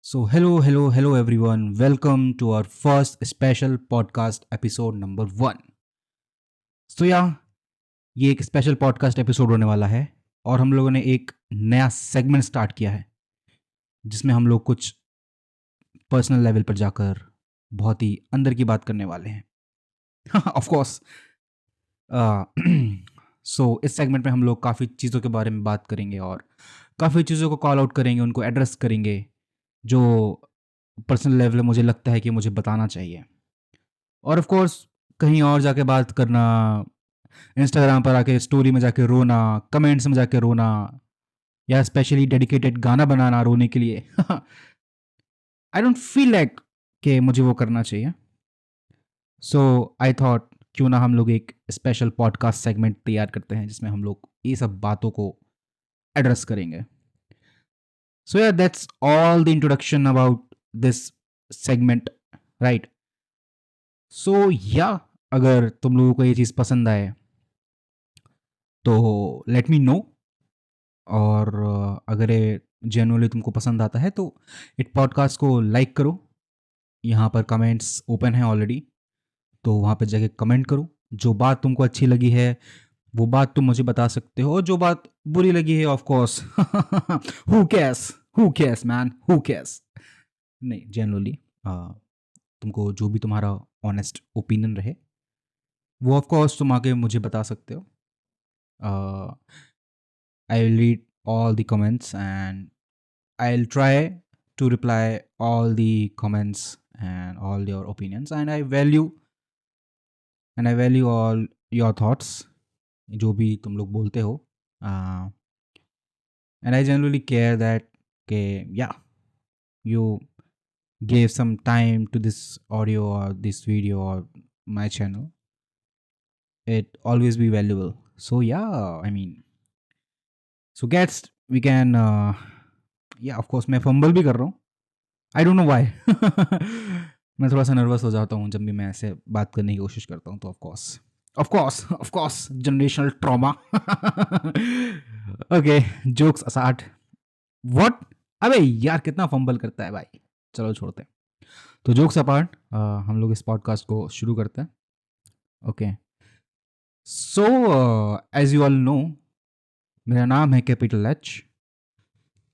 Hello, everyone. Welcome to our first special podcast episode number 1. ये एक special podcast episode होने वाला है और हम लोगों ने एक नया सेगमेंट स्टार्ट किया है जिसमें हम लोग कुछ पर्सनल लेवल पर जाकर बहुत ही अंदर की बात करने वाले हैं ऑफ कोर्स इस सेगमेंट में हम लोग काफ़ी चीज़ों के बारे में बात करेंगे और काफ़ी चीज़ों को कॉल आउट करेंगे, उनको एड्रेस करेंगे जो पर्सनल लेवल में मुझे लगता है कि मुझे बताना चाहिए। और ऑफ कोर्स कहीं और जाके बात करना, इंस्टाग्राम पर आके स्टोरी में जाके रोना, कमेंट्स में जाके रोना या स्पेशली डेडिकेटेड गाना बनाना रोने के लिए आई डोंट फील लाइक कि मुझे वो करना चाहिए। सो आई थॉट क्यों ना हम लोग एक स्पेशल पॉडकास्ट सेगमेंट तैयार करते हैं जिसमें हम लोग ये सब बातों को एड्रेस करेंगे। सो या that's all the introduction about this segment, right? अगर तुम लोगों को ये चीज़ पसंद आए तो लेट मी नो। और अगर ये जेन्युइनली तुमको पसंद आता है तो इट पॉडकास्ट को लाइक करो। यहाँ पर कमेंट्स ओपन है ऑलरेडी, तो वहाँ पे जाके कमेंट करो। जो बात तुमको अच्छी लगी है वो बात तुम मुझे बता सकते हो, जो बात बुरी लगी है of course who cares man, who cares. नहीं, जेन्युइनली तुमको जो भी तुम्हारा ऑनेस्ट ओपिनियन रहे वो ऑफ कोर्स तुम आके मुझे बता सकते हो। I will read all the comments and I'll try to reply all the comments and all your opinions, and I value all your thoughts जो भी तुम लोग बोलते हो। uh, and I genuinely care that you gave some time to this audio or this video or my channel. It always be valuable. So gets we can of course मैं fumble भी कर रहा हूँ। आई डोंट नो व्हाई मैं थोड़ा सा nervous हो जाता हूँ जब भी मैं ऐसे बात करने की कोशिश करता हूँ, तो of course generational trauma okay, jokes apart, what, अबे यार कितना फंबल करता है भाई। चलो छोड़ते हैं। तो जोक्स अपार्ट हम लोग इस पॉडकास्ट को शुरू करते हैं। Okay, so as you all know, मेरा नाम है कैपिटल एच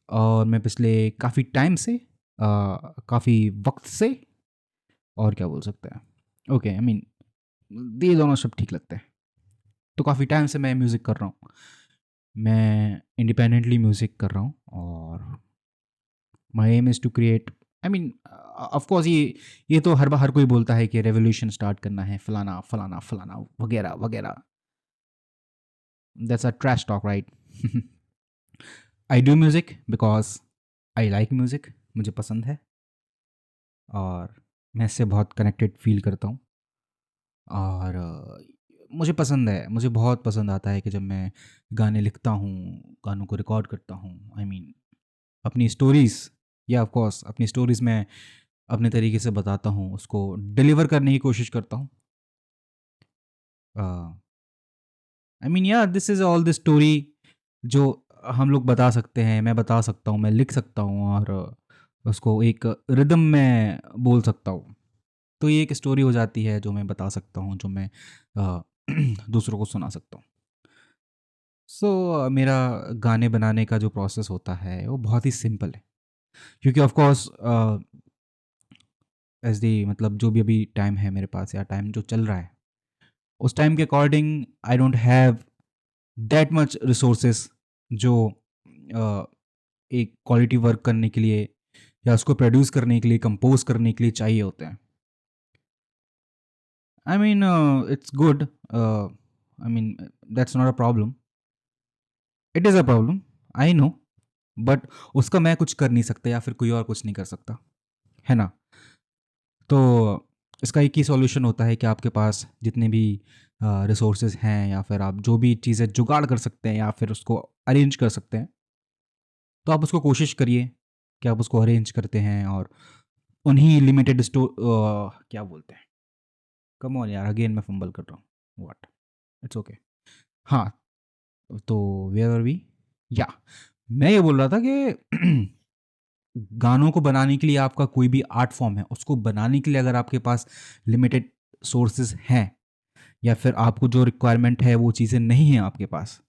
और मैं पिछले काफ़ी टाइम से काफ़ी वक्त से, और क्या बोल सकते हैं, ओके आई मीन ये दोनों शब्द ठीक लगते हैं। तो काफ़ी टाइम से मैं म्यूज़िक कर रहा हूँ, मैं इंडिपेंडेंटली म्यूज़िक कर रहा हूँ और my aim is to create, I mean of course ये तो हर कोई बोलता है कि रेवोल्यूशन स्टार्ट करना है, फलाना फलाना फलाना वगैरह वगैरह। That's a trash talk, right? I do music because I like music, मुझे पसंद है और मैं इससे बहुत कनेक्टेड फील करता हूँ। और मुझे पसंद है, मुझे बहुत पसंद आता है कि जब मैं गाने लिखता हूँ, गानों को रिकॉर्ड करता हूँ, आई मीन अपनी स्टोरीज़, या ऑफ कोर्स अपनी स्टोरीज़ मैं अपने तरीके से बताता हूँ, उसको डिलीवर करने की कोशिश करता हूँ। I mean this is all the story जो हम लोग बता सकते हैं, मैं बता सकता हूँ, मैं लिख सकता हूँ और उसको एक रिदम में बोल सकता हूँ। तो ये एक स्टोरी हो जाती है जो मैं बता सकता हूँ, जो मैं दूसरों को सुना सकता हूँ। मेरा गाने बनाने का जो प्रोसेस होता है वो बहुत ही सिंपल है, क्योंकि ऑफ कोर्स एज दी मतलब जो भी अभी टाइम है मेरे पास या टाइम जो चल रहा है, उस टाइम के according I don't have that much resources जो एक क्वालिटी वर्क करने के लिए या उसको प्रोड्यूस करने के लिए, कंपोज करने के लिए चाहिए होते हैं। I mean it's good, I mean that's not a problem, it is a problem, I know, but उसका मैं कुछ कर नहीं सकता या फिर कोई और कुछ नहीं कर सकता, है ना? तो इसका एक ही सॉल्यूशन होता है कि आपके पास जितने भी रिसोर्सेज हैं या फिर आप जो भी चीज़ें जुगाड़ कर सकते हैं या फिर उसको अरेंज कर सकते हैं, तो आप उसको कोशिश करिए कि आप उसको अरेंज करते हैं और उन्हीं लिमिटेड क्या बोलते हैं, कम ऑन यार, अगेन मैं फंबल कर रहा हूँ, व्हाट, इट्स ओके। हाँ, तो वेयर आर वी, या मैं ये बोल रहा था कि गानों को बनाने के लिए आपका कोई भी आर्ट फॉर्म है, उसको बनाने के लिए अगर आपके पास लिमिटेड सोर्सेज हैं या फिर आपको जो रिक्वायरमेंट है वो चीज़ें नहीं हैं आपके पास,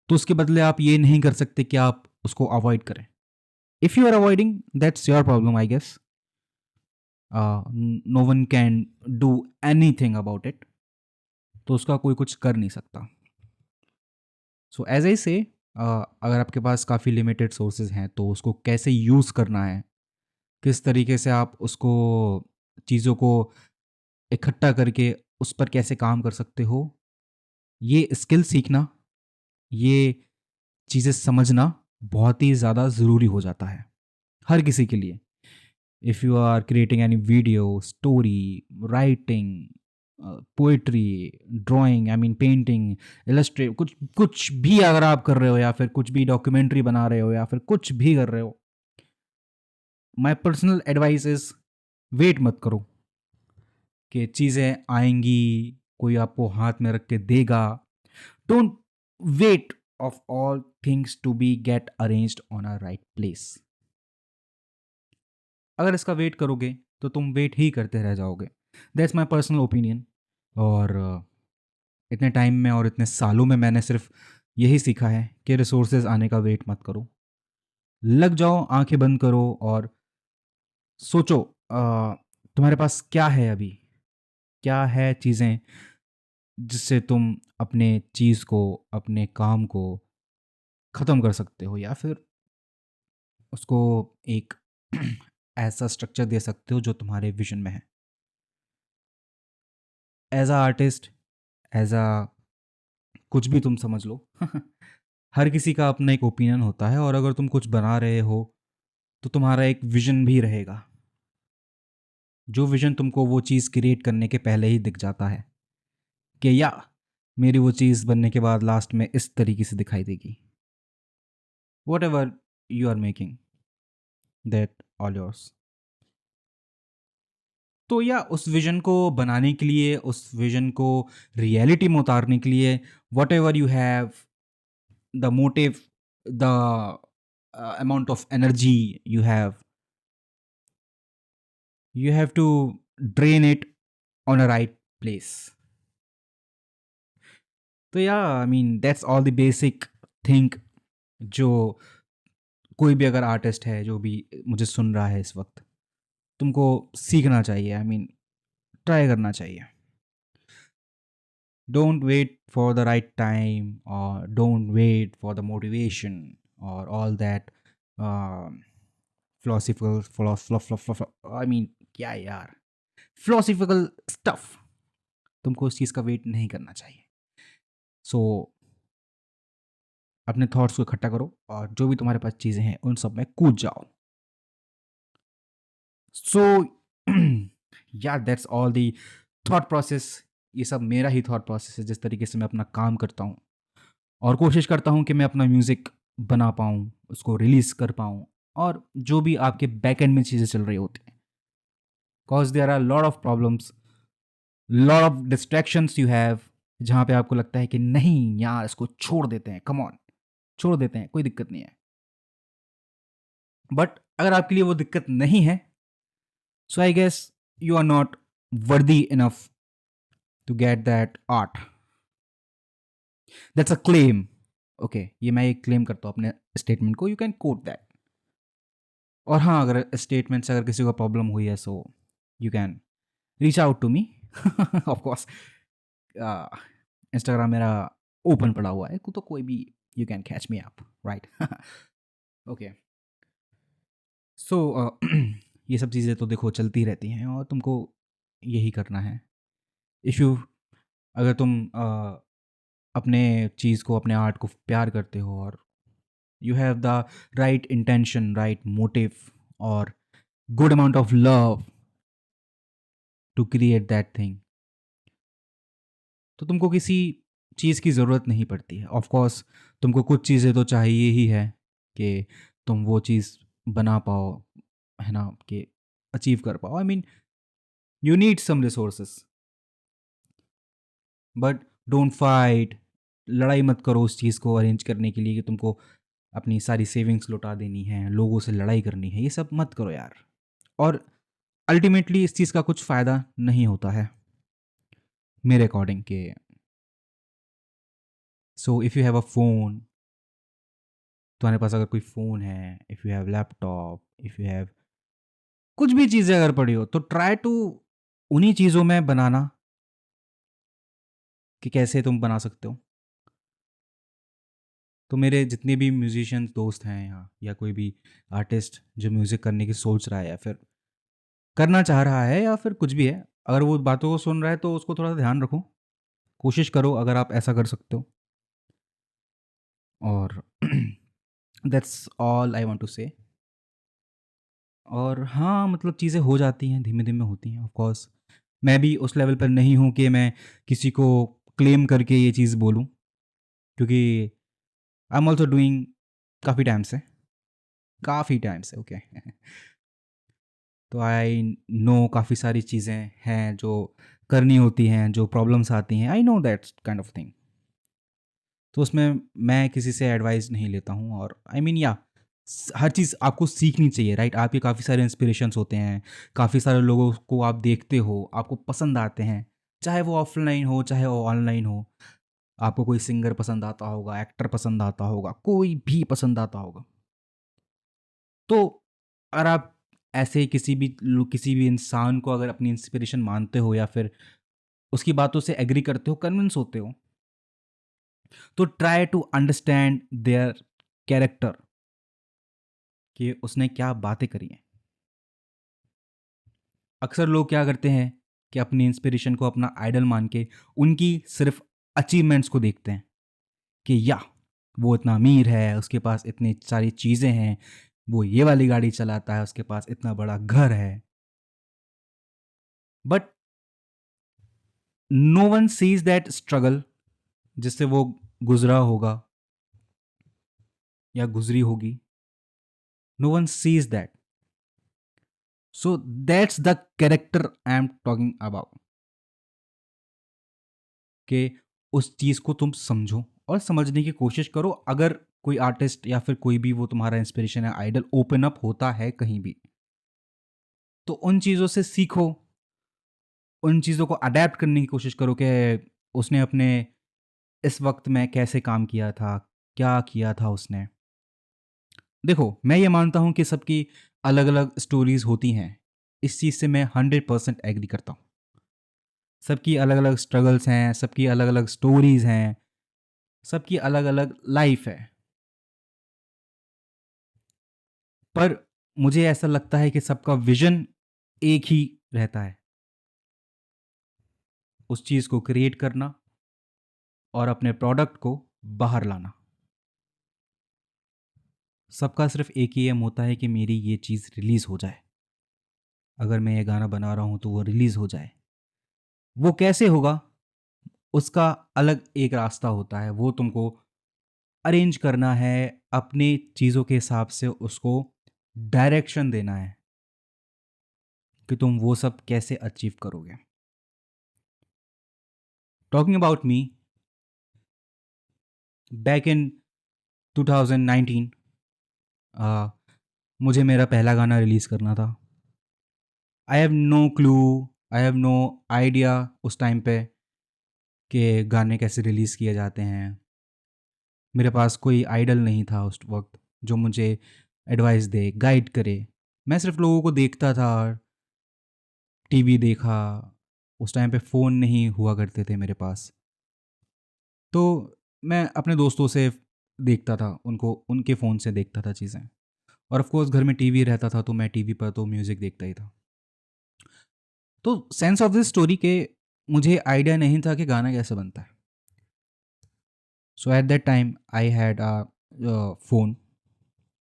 तो उसके बदले आप ये नहीं कर सकते कि आप उसको अवॉइड करें। If you are avoiding, that's your problem I guess. No one can do anything about it. तो उसका कोई कुछ कर नहीं सकता। सो एज आई से, अगर आपके पास काफ़ी लिमिटेड सोर्सेज हैं तो उसको कैसे यूज़ करना है, किस तरीके से आप उसको चीज़ों को इकट्ठा करके उस पर कैसे काम कर सकते हो, ये स्किल सीखना, ये चीज़ें समझना बहुत ही ज़्यादा ज़रूरी हो जाता है हर किसी के लिए। If you are creating any video, story, writing, poetry, drawing, I mean painting, illustrate, कुछ कुछ भी अगर आप कर रहे हो या फिर कुछ भी डॉक्यूमेंट्री बना रहे हो या फिर कुछ भी कर रहे हो, my personal advice is wait मत करो कि चीज़ें आएँगी, कोई आपको हाथ में रख के देगा। Don't wait of all things to be get arranged on a right place. अगर इसका वेट करोगे तो तुम वेट ही करते रह जाओगे। That's my personal opinion. और इतने टाइम में और इतने सालों में मैंने सिर्फ यही सीखा है कि रिसोर्सेज आने का वेट मत करो। लग जाओ, आंखें बंद करो और सोचो तुम्हारे पास क्या है अभी, क्या है चीज़ें जिससे तुम अपने चीज़ को, अपने काम को ख़त्म कर सकते हो या फिर उसको एक ऐसा स्ट्रक्चर दे सकते हो जो तुम्हारे विजन में है। As a artist, as a कुछ भी तुम समझ लो हर किसी का अपना एक ओपिनियन होता है और अगर तुम कुछ बना रहे हो तो तुम्हारा एक विजन भी रहेगा, जो विजन तुमको वो चीज़ क्रिएट करने के पहले ही दिख जाता है कि या मेरी वो चीज़ बनने के बाद लास्ट में इस तरीके से दिखाई देगी। Whatever you are making, that all yours. तो या उस विजन को बनाने के लिए, उस विजन को रियलिटी में उतारने के लिए, what ever you have, the motive, the amount of energy you have to drain it on a right place. तो या आई mean that's all the basic think जो कोई भी अगर आर्टिस्ट है जो भी मुझे सुन रहा है इस वक्त, तुमको सीखना चाहिए, आई मीन ट्राई करना चाहिए। Don't wait for the right time और don't wait for the motivation और all that philosophical I mean क्या यार, philosophical stuff। तुमको उस चीज़ का वेट नहीं करना चाहिए। सो अपने थॉट्स को इकट्ठा करो और जो भी तुम्हारे पास चीज़ें हैं उन सब में कूद जाओ। सो या that's all the thought process. ये सब मेरा ही थॉट प्रोसेस है, जिस तरीके से मैं अपना काम करता हूँ और कोशिश करता हूँ कि मैं अपना म्यूज़िक बना पाऊँ, उसको रिलीज़ कर पाऊँ और जो भी आपके बैक एंड में चीज़ें चल रही होती हैं। Cause there are lot of problems, lot of distractions you have, जहाँ पे आपको लगता है कि नहीं यार इसको छोड़ देते हैं, कम ऑन छोड़ देते हैं, कोई दिक्कत नहीं है। बट अगर आपके लिए वो दिक्कत नहीं है, so I guess you are not worthy enough to get that art. That's a claim. Okay, ये मैं एक क्लेम करता हूँ अपने स्टेटमेंट को, यू कैन कोट दैट। और हाँ, अगर स्टेटमेंट से अगर किसी को प्रॉब्लम हुई है so you can reach out to me of course. Instagram मेरा ओपन पड़ा हुआ है, तो कोई भी you can catch me up, right. Okay, so ये सब चीज़ें तो देखो चलती रहती हैं और तुमको यही करना है। इफ़ यू, अगर तुम अपने चीज़ को, अपने आर्ट को प्यार करते हो और you have the right intention, right motive और good amount of love to create that thing, तो तुमको किसी चीज़ की ज़रूरत नहीं पड़ती है। ऑफ कोर्स तुमको कुछ चीज़ें तो चाहिए ही है कि तुम वो चीज़ बना पाओ, है ना, कि अचीव कर पाओ। I mean you need some resources, but don't fight. लड़ाई मत करो उस चीज़ को अरेंज करने के लिए कि तुमको अपनी सारी सेविंग्स लौटा देनी है, लोगों से लड़ाई करनी है, ये सब मत करो यार। और अल्टीमेटली इस चीज़ का कुछ फ़ायदा नहीं होता है मेरे अकॉर्डिंग के। So if you have a phone, तुम्हारे पास अगर कोई फ़ोन है, if you have laptop, if you have कुछ भी चीज़ें अगर पड़ी हो, तो ट्राई टू उन्हीं चीज़ों में बनाना कि कैसे तुम बना सकते हो। तो मेरे जितने भी म्यूजिशियंस दोस्त हैं यहाँ, या कोई भी आर्टिस्ट जो म्यूज़िक करने की सोच रहा है या फिर करना चाह रहा है या फिर कुछ भी है, अगर वो बातों को सुन रहा है तो उसको थोड़ा सा ध्यान रखो, कोशिश करो अगर आप ऐसा कर सकते हो। और that's all I want to say. और हाँ, मतलब चीज़ें हो जाती हैं, धीमे-धीमे होती हैं ऑफ़ कोर्स। मैं भी उस लेवल पर नहीं हूँ कि मैं किसी को क्लेम करके ये चीज़ बोलूँ, क्योंकि आई एम ऑल्सो डूइंग काफ़ी टाइम से ओके। तो आई नो काफ़ी सारी चीज़ें हैं जो करनी होती हैं, जो प्रॉब्लम्स आती हैं, I know that's kind of thing. तो उसमें मैं किसी से एडवाइस नहीं लेता हूँ, और आई मीन या हर चीज़ आपको सीखनी चाहिए, राइट? आपके काफ़ी सारे इंस्पिरेशंस होते हैं, काफ़ी सारे लोगों को आप देखते हो, आपको पसंद आते हैं, चाहे वो ऑफलाइन हो चाहे वो ऑनलाइन हो। आपको कोई सिंगर पसंद आता होगा, एक्टर पसंद आता होगा, कोई भी पसंद आता होगा। तो अगर आप ऐसे किसी भी इंसान को अगर अपनी इंस्पिरेशन मानते हो या फिर उसकी बातों से एग्री करते हो, कन्विंस होते हो, तो try to understand their character, कि उसने क्या बातें करी हैं। अक्सर लोग क्या करते हैं कि अपनी इंस्पिरेशन को अपना आइडल मान के उनकी सिर्फ अचीवमेंट्स को देखते हैं, कि या वो इतना अमीर है, उसके पास इतनी सारी चीज़ें हैं, वो ये वाली गाड़ी चलाता है, उसके पास इतना बड़ा घर है, but no one sees that struggle जिससे वो गुजरा होगा या गुजरी होगी। No one sees that. So that's the character I am talking about, कि उस चीज़ को तुम समझो और समझने की कोशिश करो। अगर कोई आर्टिस्ट या फिर कोई भी वो तुम्हारा इंस्पिरेशन है, आइडल ओपन अप होता है कहीं भी, तो उन चीज़ों से सीखो, उन चीज़ों को अडेप्ट करने की कोशिश करो कि उसने अपने इस वक्त में कैसे काम किया था, क्या किया था उसने। देखो, मैं ये मानता हूँ कि सबकी अलग अलग स्टोरीज होती हैं, इस चीज़ से मैं 100% एग्री करता हूँ। सबकी अलग अलग स्ट्रगल्स हैं, सबकी अलग अलग स्टोरीज हैं, सबकी अलग अलग लाइफ है। पर मुझे ऐसा लगता है कि सबका विजन एक ही रहता है, उस चीज़ को क्रिएट करना और अपने प्रोडक्ट को बाहर लाना। सबका सिर्फ एक ही एम होता है कि मेरी ये चीज़ रिलीज़ हो जाए। अगर मैं ये गाना बना रहा हूँ तो वो रिलीज़ हो जाए। वो कैसे होगा, उसका अलग एक रास्ता होता है, वो तुमको अरेंज करना है, अपनी चीज़ों के हिसाब से उसको डायरेक्शन देना है कि तुम वो सब कैसे अचीव करोगे। Talking about me, back in 2019 मुझे मेरा पहला गाना रिलीज़ करना था। I have no clue, I have no idea उस टाइम पे कि गाने कैसे रिलीज़ किए जाते हैं। मेरे पास कोई आइडल नहीं था उस वक्त जो मुझे एडवाइस दे, गाइड करे। मैं सिर्फ लोगों को देखता था, टीवी देखा। उस टाइम पे फ़ोन नहीं हुआ करते थे मेरे पास, तो मैं अपने दोस्तों से देखता था, उनको उनके फ़ोन से देखता था चीज़ें। और ऑफ कोर्स घर में टीवी रहता था, तो मैं टीवी पर तो म्यूज़िक देखता ही था। तो सेंस ऑफ दिस स्टोरी के मुझे आइडिया नहीं था कि गाना कैसे बनता है। So at that time I had a phone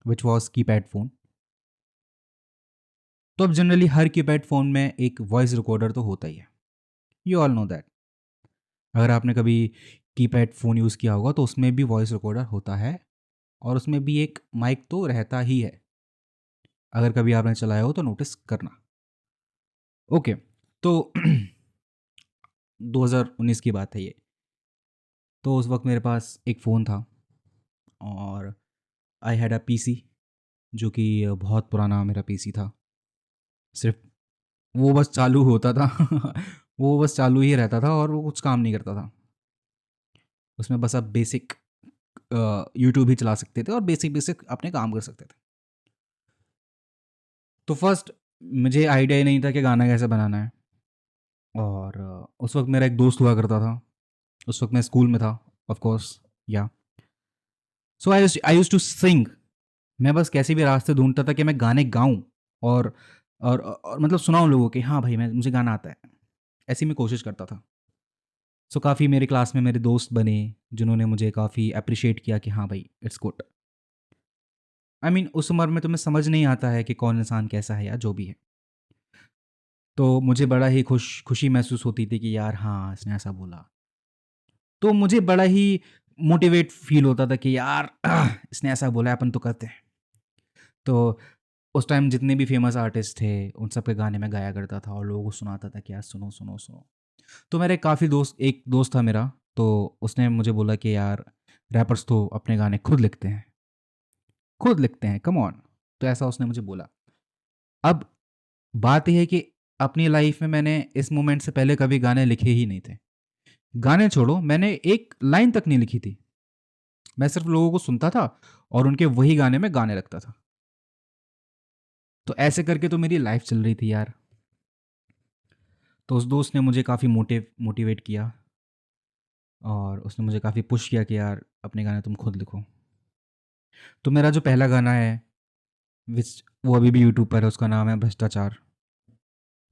which was keypad phone. तो अब जनरली हर कीपैड फ़ोन में एक वॉइस रिकॉर्डर तो होता ही है, यू ऑल नो दैट। अगर आपने कभी कीपैड फ़ोन यूज़ किया होगा तो उसमें भी वॉइस रिकॉर्डर होता है, और उसमें भी एक माइक तो रहता ही है। अगर कभी आपने चलाया हो तो नोटिस करना। ओके, तो 2019 की बात है ये। तो उस वक्त मेरे पास एक फ़ोन था, और आई हैड अ पीसी जो कि बहुत पुराना मेरा पीसी था। सिर्फ़ वो बस चालू होता था वो बस चालू ही रहता था और वो कुछ काम नहीं करता था। उसमें बस आप बेसिक यूट्यूब ही चला सकते थे और बेसिक-बेसिक अपने काम कर सकते थे। तो फर्स्ट मुझे आइडिया ही नहीं था कि गाना कैसे बनाना है और उस वक़्त मेरा एक दोस्त हुआ करता था। उस वक़्त मैं स्कूल में था ऑफ़ कोर्स या सो आई यूज्ड टू सिंग। मैं बस कैसे भी रास्ते ढूँढता था कि मैं गाने गाऊँ और और मतलब सुनाऊँ लोगों को कि हाँ भाई, मैं मुझे गाना आता है। ऐसी मैं कोशिश करता था। सो काफ़ी मेरे क्लास में मेरे दोस्त बने, जिन्होंने मुझे काफ़ी एप्रिशिएट किया कि हाँ भाई, इट्स गुड। आई मीन उस उम्र में तुम्हें समझ नहीं आता है कि कौन इंसान कैसा है या जो भी है। तो मुझे बड़ा ही खुशी महसूस होती थी कि यार हाँ, इसने ऐसा बोला। तो मुझे बड़ा ही मोटिवेट फ़ील होता था कि यार इसने ऐसा बोला है, अपन तो करते हैं। तो उस टाइम जितने भी फ़ेमस आर्टिस्ट थे, उन सब के गाने मैं गाया करता था और लोगों को सुनाता था कि यार सुनो, सुनो, सुनो। तो मेरे काफ़ी दोस्त एक दोस्त था मेरा, तो उसने मुझे बोला कि यार रैपर्स तो अपने गाने खुद लिखते हैं, कम ऑन। तो ऐसा उसने मुझे बोला। अब बात ये है कि अपनी लाइफ़ में मैंने इस मोमेंट से पहले कभी गाने लिखे ही नहीं थे। गाने छोड़ो, मैंने एक लाइन तक नहीं लिखी थी। मैं सिर्फ़ लोगों को सुनता था और उनके वही गाने में गाने लगता था। तो ऐसे करके तो मेरी लाइफ़ चल रही थी यार। तो उस दोस्त ने मुझे काफ़ी मोटिवेट किया और उसने मुझे काफ़ी पुश किया कि यार अपने गाने तुम खुद लिखो। तो मेरा जो पहला गाना है विच वो अभी भी यूट्यूब पर है, उसका नाम है भ्रष्टाचार।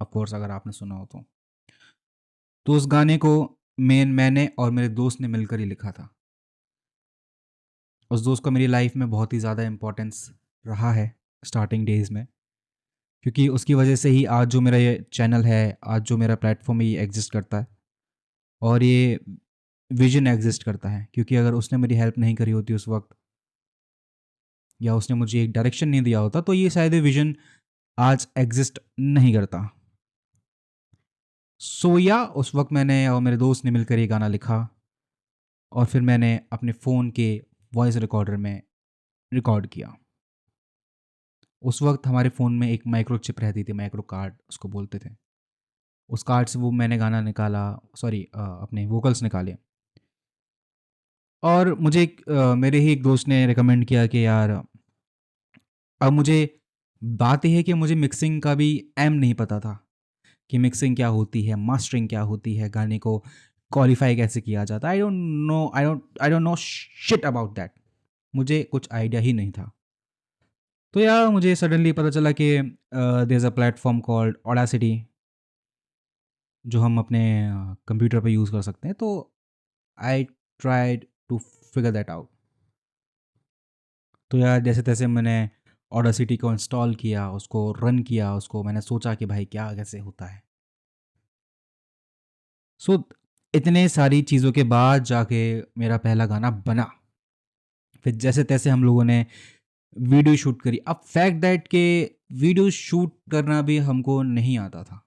ऑफ कोर्स अगर आपने सुना हो तो। तो उस गाने को मैंने और मेरे दोस्त ने मिलकर ही लिखा था। उस दोस्त का मेरी लाइफ में बहुत ही ज़्यादा इम्पोर्टेंस रहा है स्टार्टिंग डेज़ में, क्योंकि उसकी वजह से ही आज जो मेरा ये चैनल है, आज जो मेरा प्लेटफ़ॉर्म है, ये एग्ज़िस्ट करता है और ये विज़न एग्ज़िस्ट करता है। क्योंकि अगर उसने मेरी हेल्प नहीं करी होती उस वक़्त या उसने मुझे एक डायरेक्शन नहीं दिया होता, तो ये शायद ये विज़न आज एग्ज़िस्ट नहीं करता। सो या उस वक़्त मैंने और मेरे दोस्त ने मिलकर ये गाना लिखा और फिर मैंने अपने फ़ोन के वॉइस रिकॉर्डर में रिकॉर्ड किया। उस वक़्त हमारे फ़ोन में एक माइक्रोचिप रहती थी, माइक्रो कार्ड उसको बोलते थे। उस कार्ड से वो मैंने गाना निकाला, सॉरी अपने वोकल्स निकाले और मुझे मेरे ही एक दोस्त ने रिकमेंड किया कि यार अब मुझे बात ये है कि मुझे मिक्सिंग का भी एम नहीं पता था कि मिक्सिंग क्या होती है, मास्टरिंग क्या होती है, गाने को क्वालीफाई कैसे किया जाता है। I don't know shit about that. मुझे कुछ आइडिया ही नहीं था। तो यार मुझे सडनली पता चला कि there is a platform called Audacity जो हम अपने कंप्यूटर पे यूज़ कर सकते हैं। तो I tried to figure that out. तो यार जैसे-तैसे मैंने ऑडासिटी को इंस्टॉल किया, उसको रन किया, उसको मैंने सोचा कि भाई क्या कैसे होता है। सो इतने सारी चीज़ों के बाद जाके मेरा पहला गाना बना। फिर जैसे-तैसे हम लोगों ने वीडियो शूट करी। अब फैक्ट दैट कि वीडियो शूट करना भी हमको नहीं आता था।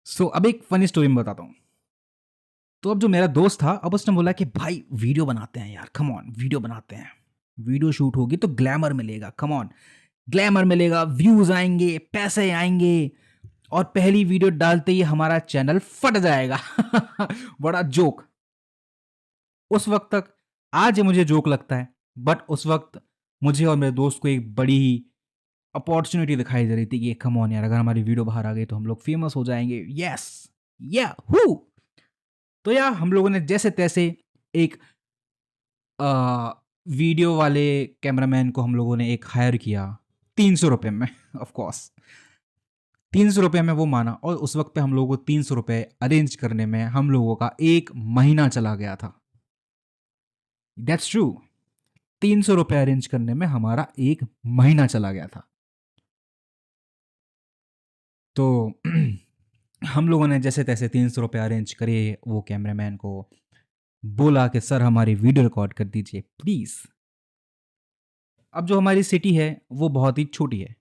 सो अब एक फ़नी स्टोरी मैं बताता हूँ। तो अब जो मेरा दोस्त था, अब उसने बोला कि भाई वीडियो बनाते हैं यार, कम ऑन वीडियो बनाते हैं। वीडियो शूट होगी तो ग्लैमर मिलेगा, कम ऑन। ग्लैमर मिलेगा, व्यूज़ आएँगे, पैसे आएँगे और पहली वीडियो डालते ही हमारा चैनल फट जाएगा। बड़ा जोक। उस वक़्त तक आज ये मुझे जोक लगता है, बट उस वक़्त मुझे और मेरे दोस्त को एक बड़ी ही अपॉर्च्युनिटी दिखाई दे रही थी कि कम ऑन यार, अगर हमारी वीडियो बाहर आ गई तो हम लोग फेमस हो जाएँगे। येस! याहू! तो यार हम लोगों ने जैसे-तैसे एक अ, वीडियो वाले कैमरामैन को हम लोगों ने एक हायर किया ₹300 में ऑफ कोर्स। ₹300 में वो माना और उस वक़्त पे हम लोगों को ₹300 अरेंज करने में हम लोगों का 1 महीना चला गया था। That's true. ₹300 अरेंज करने में हमारा 1 महीना चला गया था। तो हम लोगों ने जैसे-तैसे ₹300 अरेंज करे, वो कैमरामैन को बोला कि सर हमारी वीडियो रिकॉर्ड कर दीजिए प्लीज़। अब जो हमारी सिटी है वो बहुत ही छोटी है।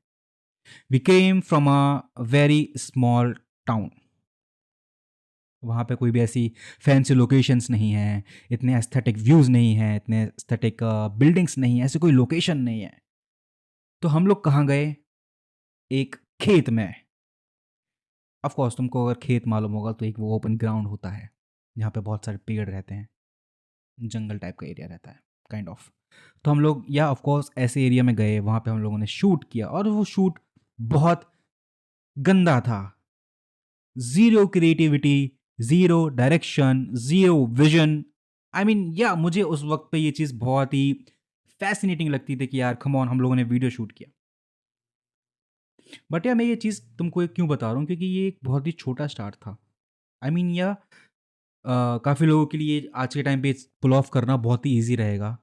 We came from a very small town. वहाँ पे कोई भी ऐसी फैंसी लोकेशंस नहीं हैं, इतने एस्थेटिक व्यूज़ नहीं हैं, इतने एस्थेटिक बिल्डिंग्स नहीं हैं, ऐसी कोई लोकेशन नहीं है। तो हम लोग कहाँ गए? एक खेत में। ऑफ कोर्स तुमको अगर खेत मालूम होगा तो एक वो ओपन ग्राउंड होता है, जहाँ पे बहुत सारे पेड़ रहते हैं, जंगल टाइप का एरिया रहता है, काइंड ऑफ। तो हम लोग या ऑफ कोर्स ऐसे एरिया में गए, वहाँ पे हम लोगों ने शूट किया और वो शूट बहुत गंदा था। Zero creativity, zero direction, zero vision. I mean या मुझे उस वक़्त पे ये चीज़ बहुत ही फ़ैसिनेटिंग लगती थी कि यार कम ऑन हम लोगों ने वीडियो शूट किया। बट यार मैं ये चीज़ तुमको क्यों बता रहा हूँ क्योंकि ये एक बहुत ही छोटा स्टार्ट था। आई मीन या काफ़ी लोगों के लिए आज के टाइम पे पुल ऑफ करना बहुत ही ईज़ी रहेगा।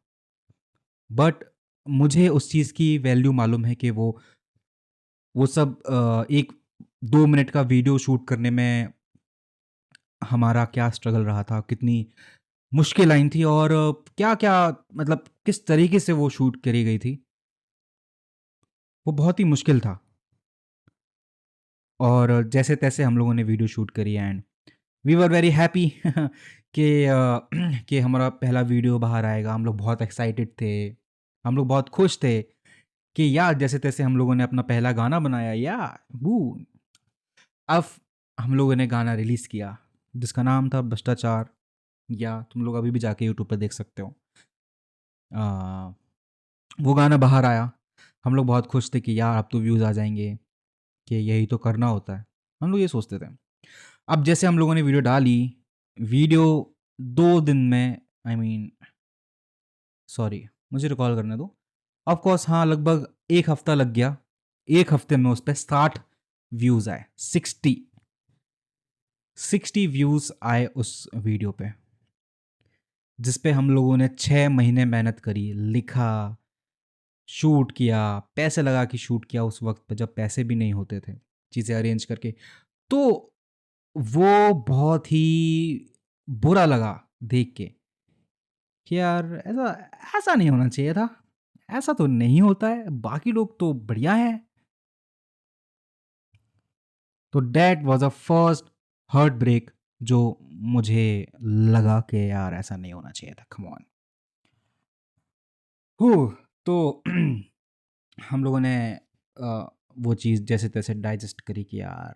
बट मुझे उस चीज़ की वैल्यू मालूम है कि वो सब एक 2 मिनट का वीडियो शूट करने में हमारा क्या स्ट्रगल रहा था, कितनी मुश्किल लाइन थी और क्या-क्या मतलब किस तरीके से वो शूट करी गई थी, वो बहुत ही मुश्किल था। और जैसे-तैसे हम लोगों ने वीडियो शूट करी and we were very happy कि कि हमारा पहला वीडियो बाहर आएगा। हम लोग बहुत एक्साइटेड थे, हम लोग बहुत खुश थे कि यार जैसे-तैसे हम लोगों ने अपना पहला गाना बनाया या वू अब हम लोगों ने गाना रिलीज़ किया, जिसका नाम था भ्रष्टाचार या तुम लोग अभी भी जाके यूट्यूब पे देख सकते हो। अ, वो गाना बाहर आया, हम लोग बहुत खुश थे कि यार अब तो व्यूज़ आ जाएँगे, कि यही तो करना होता है। हम लोग ये सोचते थे। अब जैसे हम लोगों ने वीडियो डाली, वीडियो 2 दिन में आई मीन सॉरी मुझे रिकॉल करने दो। ऑफ कोर्स हाँ, लगभग 1 हफ्ता लग गया। 1 हफ्ते में उस पे 60 व्यूज़ आए, 60 व्यूज़ आए उस वीडियो पे, जिस पे हम लोगों ने 6 महीने मेहनत करी, लिखा, शूट किया, पैसे लगा के शूट किया उस वक़्त पे जब पैसे भी नहीं होते थे, चीज़ें अरेंज करके। तो वो बहुत ही बुरा लगा देख के कि यार ऐसा ऐसा नहीं होना चाहिए था। ऐसा तो नहीं होता है, बाकी लोग तो बढ़िया हैं। तो that was a first heartbreak जो मुझे लगा कि यार ऐसा नहीं होना चाहिए था, कम ऑन। तो हम लोगों ने वो चीज़ जैसे-तैसे डाइजेस्ट करी कि यार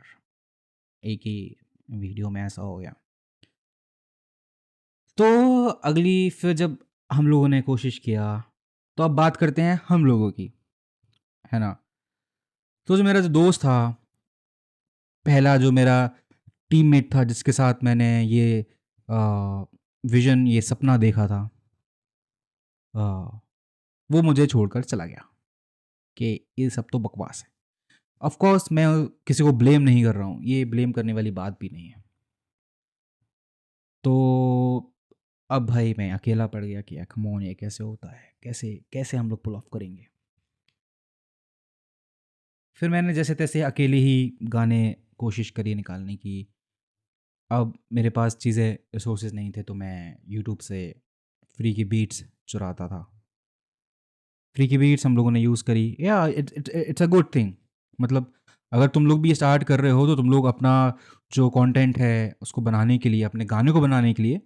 एक ही वीडियो में ऐसा हो गया। तो अगली फिर जब हम लोगों ने कोशिश किया, तो अब बात करते हैं हम लोगों की, है ना? तो जो मेरा जो दोस्त था, पहला जो मेरा टीममेट था जिसके साथ मैंने ये विज़न ये सपना देखा था, अ, वो मुझे छोड़कर चला गया कि ये सब तो बकवास है। ऑफ़ कोर्स मैं किसी को ब्लेम नहीं कर रहा हूँ, ये ब्लेम करने वाली बात भी नहीं है। तो अब भाई मैं अकेला पड़ गया कि यार कम ऑन ये कैसे होता है? कैसे कैसे हम लोग पुल ऑफ करेंगे? फिर मैंने जैसे-तैसे अकेले ही गाने कोशिश करी निकालने की। अब मेरे पास चीज़ें रिसोर्सेज़ नहीं थे तो मैं यूट्यूब से फ्री की बीट्स चुराता था। फ्री की बीट्स हम लोगों ने यूज़ करी या इट्स अ गुड थिंग। मतलब अगर तुम लोग भी स्टार्ट कर रहे हो तो तुम लोग अपना जो कंटेंट है उसको बनाने के लिए, अपने गाने को बनाने के लिए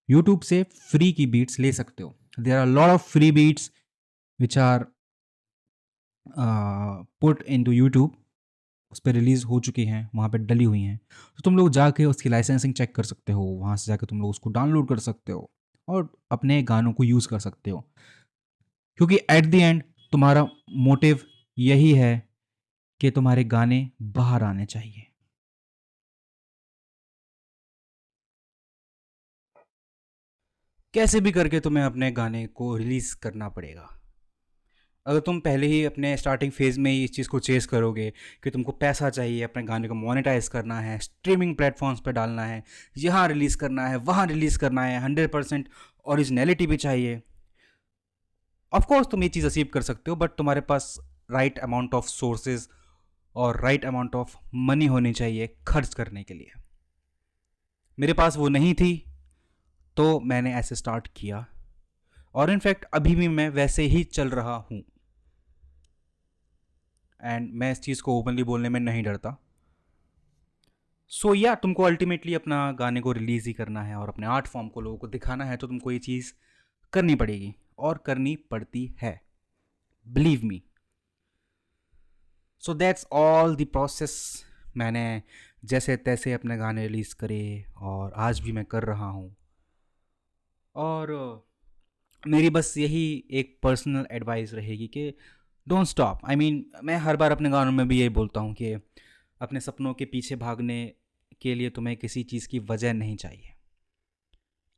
यूट्यूब से फ्री की बीट्स ले सकते हो। There are lot of free beats which are put into YouTube, उस पे रिलीज़ हो चुकी हैं, वहाँ पे डली हुई हैं। तो तुम लोग जाके उसकी लाइसेंसिंग चेक कर सकते हो, वहाँ से जाके तुम लोग उसको डाउनलोड कर सकते हो और अपने गानों को यूज़ कर सकते हो। क्योंकि एट द एंड तुम्हारा मोटिव यही है कि तुम्हारे गाने बाहर आने चाहिए। कैसे भी करके तुम्हें अपने गाने को रिलीज़ करना पड़ेगा। अगर तुम पहले ही अपने स्टार्टिंग फेज़ में ही इस चीज़ को चेज़ करोगे कि तुमको पैसा चाहिए, अपने गाने को मोनेटाइज़ करना है, स्ट्रीमिंग प्लेटफ़ॉर्म्स पे डालना है, यहाँ रिलीज़ करना है, वहाँ रिलीज़ करना है, 100% ओरिजिनैलिटी भी चाहिए। ऑफ कोर्स तुम ये चीज़ अचीव कर सकते हो बट तुम्हारे पास राइट अमाउंट ऑफ सोर्सेज और राइट अमाउंट ऑफ मनी होनी चाहिए खर्च करने के लिए। मेरे पास वो नहीं थी तो मैंने ऐसे स्टार्ट किया और इनफैक्ट अभी भी मैं वैसे ही चल रहा हूँ एंड मैं इस चीज़ को ओपनली बोलने में नहीं डरता। सो या तुमको अल्टीमेटली अपना गाने को रिलीज़ ही करना है और अपने आर्ट फॉर्म को लोगों को दिखाना है, तो तुमको ये चीज़ करनी पड़ेगी और करनी पड़ती है, believe me. So that's all the process. मैंने जैसे तैसे अपने गाने रिलीज़ करे और आज भी मैं कर रहा हूँ। और मेरी बस यही एक पर्सनल एडवाइस रहेगी कि डोंट स्टॉप। आई मीन मैं हर बार अपने गानों में भी यही बोलता हूँ कि अपने सपनों के पीछे भागने के लिए तुम्हें किसी चीज़ की वजह नहीं चाहिए।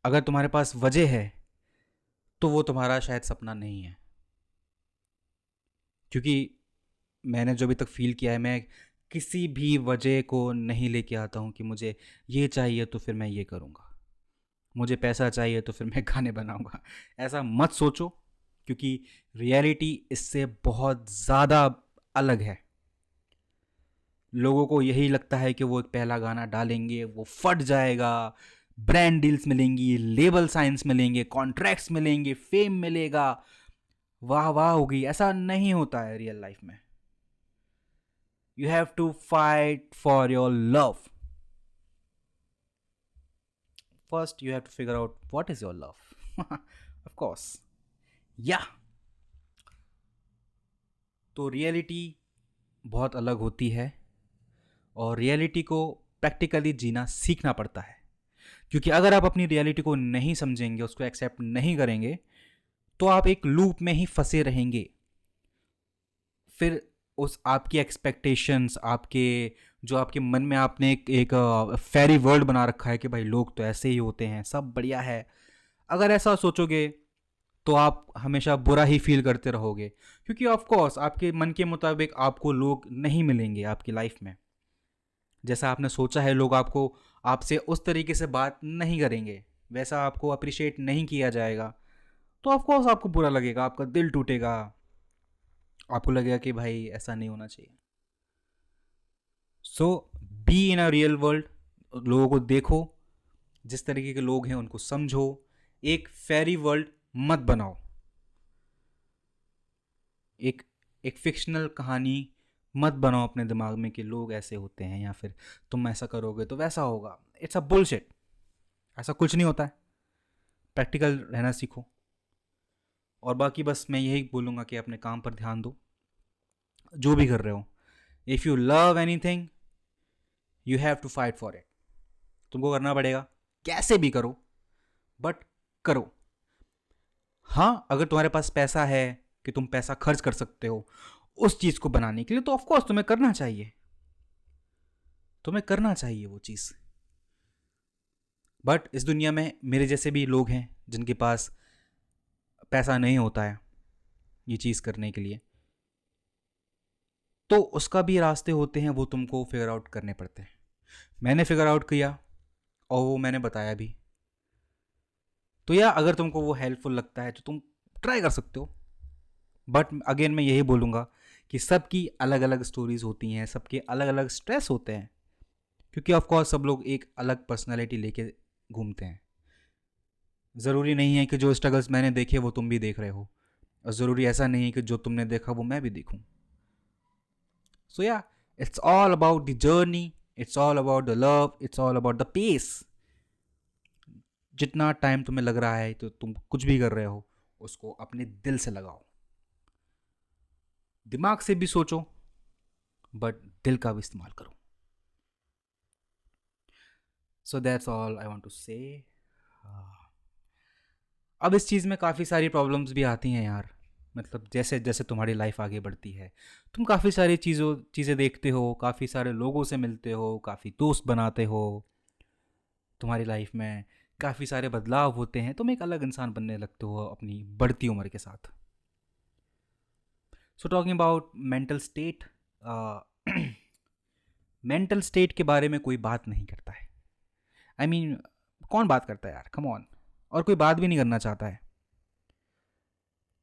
अगर तुम्हारे पास वजह है तो वो तुम्हारा शायद सपना नहीं है। क्योंकि मैंने जो अभी तक फील किया है, मैं किसी भी वजह को नहीं लेके आता हूँ कि मुझे ये चाहिए तो फिर मैं ये करूँगा, मुझे पैसा चाहिए तो फिर मैं गाने बनाऊँगा। ऐसा मत सोचो, क्योंकि रियलिटी इससे बहुत ज़्यादा अलग है। लोगों को यही लगता है कि वो एक पहला गाना डालेंगे वो फट जाएगा, ब्रांड डील्स मिलेंगी, लेबल साइंस मिलेंगे, कॉन्ट्रैक्ट्स मिलेंगे, फेम मिलेगा, वाह वाह होगी। ऐसा नहीं होता है रियल लाइफ में। You have to fight for your love. First you have to figure out what is your love. Of course, या तो रियलिटी बहुत अलग होती है और रियलिटी को प्रैक्टिकली जीना सीखना पड़ता है। क्योंकि अगर आप अपनी रियलिटी को नहीं समझेंगे, उसको एक्सेप्ट नहीं करेंगे, तो आप एक लूप में ही फंसे रहेंगे। फिर उस आपकी एक्सपेक्टेशंस, आपके जो आपके मन में आपने एक फेरी वर्ल्ड बना रखा है कि भाई लोग तो ऐसे ही होते हैं, सब बढ़िया है, अगर ऐसा सोचोगे तो आप हमेशा बुरा ही फील करते रहोगे। क्योंकि ऑफ कोर्स आपके मन के मुताबिक आपको लोग नहीं मिलेंगे आपकी लाइफ में। जैसा आपने सोचा है, लोग आपको आपसे उस तरीके से बात नहीं करेंगे, वैसा आपको अप्रिशिएट नहीं किया जाएगा, तो ऑफ कोर्स आपको बुरा लगेगा, आपका दिल टूटेगा, आपको लगेगा कि भाई ऐसा नहीं होना चाहिए। So be in a real world. लोगों को देखो, जिस तरीके के लोग हैं उनको समझो। एक फेरी वर्ल्ड मत बनाओ, एक एक फिक्शनल कहानी मत बनाओ अपने दिमाग में कि लोग ऐसे होते हैं या फिर तुम ऐसा करोगे तो वैसा होगा। It's a bullshit. ऐसा कुछ नहीं होता है। प्रैक्टिकल रहना सीखो। और बाकी बस मैं यही बोलूँगा कि अपने काम पर ध्यान दो, जो भी कर रहे हो। If you love any thing you have to fight for it. तुमको करना पड़ेगा, कैसे भी करो, बट करो। हाँ, अगर तुम्हारे पास पैसा है कि तुम पैसा खर्च कर सकते हो उस चीज़ को बनाने के लिए, तो ऑफकोर्स तुम्हें करना चाहिए, तुम्हें करना चाहिए वो चीज़। बट इस दुनिया में मेरे जैसे भी लोग हैं जिनके पास पैसा नहीं होता है ये चीज़ करने के लिए, तो उसका भी रास्ते होते हैं, वो तुमको फिगर आउट करने पड़ते हैं। मैंने फिगर आउट किया और वो मैंने बताया भी। तो या अगर तुमको वो हेल्पफुल लगता है तो तुम ट्राई कर सकते हो। बट अगेन मैं यही बोलूँगा कि सबकी अलग अलग स्टोरीज होती हैं, सबके अलग अलग स्ट्रेस होते हैं, क्योंकि ऑफकोर्स सब लोग एक अलग पर्सनैलिटी लेके घूमते हैं। ज़रूरी नहीं है कि जो स्ट्रगल्स मैंने देखे वो तुम भी देख रहे हो, और ज़रूरी ऐसा नहीं है कि जो तुमने देखा वो मैं भी देखूं। So ya, it's all about the journey, it's all about the love, it's all about the pace. जितना टाइम तुम्हें लग रहा है तो तुम कुछ भी कर रहे हो, उसको अपने दिल से लगाओ। दिमाग से भी सोचो, बट दिल का भी इस्तेमाल करो। So that's all I want to say. अब इस चीज़ में काफ़ी सारी प्रॉब्लम्स भी आती हैं यार। मतलब जैसे जैसे तुम्हारी लाइफ आगे बढ़ती है, तुम काफ़ी सारी चीज़ें देखते हो, काफ़ी सारे लोगों से मिलते हो, काफ़ी दोस्त बनाते हो, तुम्हारी लाइफ में काफ़ी सारे बदलाव होते हैं, तुम एक अलग इंसान बनने लगते हो अपनी बढ़ती उम्र के साथ। So talking about mental state, mental state के बारे में कोई बात नहीं करता है। आई मीन कौन बात करता है यार, कम ऑन। और कोई बात भी नहीं करना चाहता है।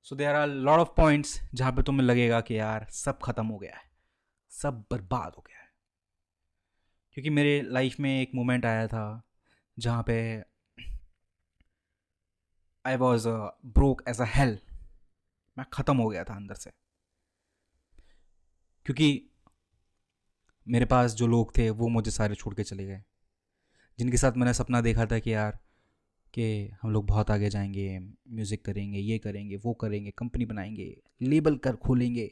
So there are lot of points जहाँ पे तुम्हें लगेगा कि यार सब खत्म हो गया है, सब बर्बाद हो गया है। क्योंकि मेरे लाइफ में एक मोमेंट आया था जहाँ पे I was broke as a hell. मैं ख़त्म हो गया था अंदर से। क्योंकि मेरे पास जो लोग थे वो मुझे सारे छोड़ के चले गए, जिनके साथ मैंने सपना देखा था कि यार कि हम लोग बहुत आगे जाएंगे, म्यूज़िक करेंगे, ये करेंगे, वो करेंगे, कंपनी बनाएंगे, लेबल कर खोलेंगे,